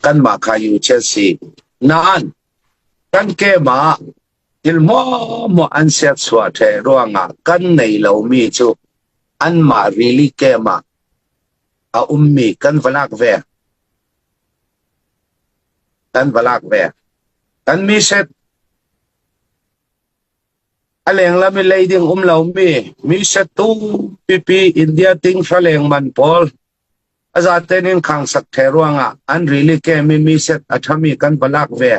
kan ma khayu chesi nan kan ke ma til mo an set swa the ronga kan nei lo mi chu an ma really ke ma a ummi kan valak ve kan mi set aleng la mi leiding lo mi set tu pipi India ting faleng man pol azatenin khang sak the ronga an really ke mi set athami kan valak ve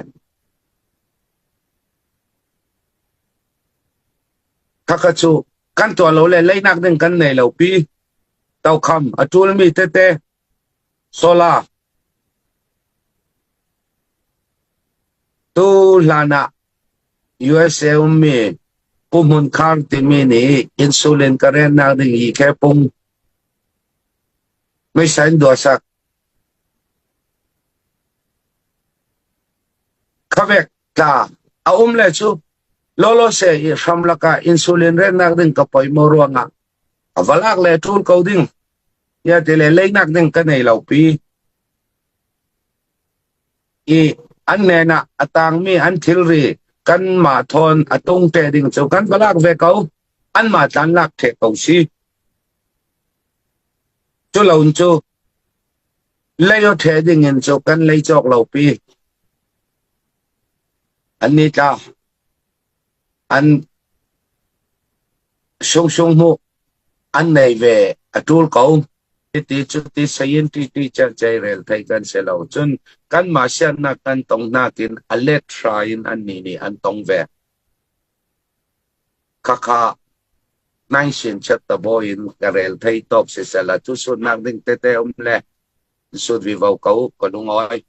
kakachu kan to lo le leinak ding kan nei lo pi tau kham atul mi te sola tu lana USA mi pumun khar ti mi ni insulin karen na ding I ke pung mai san do sak khavek ta a le chu lolo se I samlaka insulin ren nak ding kapoi moruanga avalak le tul ko ding ya tele leinak ding ka nei lo pi I an nena atang mi an Thilri kan ma thon atung te ding chu kan balak ve ko an ma tan lak the ko si chu laun chu leyo the ding in chu kan lei chok lo pi an ni ta an sung mu an nei ve atul ko ti chu ti sayin ti char chai rel thai kan se lo chun kan ma sian na kan tong na tin alet train an ni an tong ve kaka nai sin chat ta boin karel thai top se sala chu sun nak ding te le sud vi vau ko ko lungoi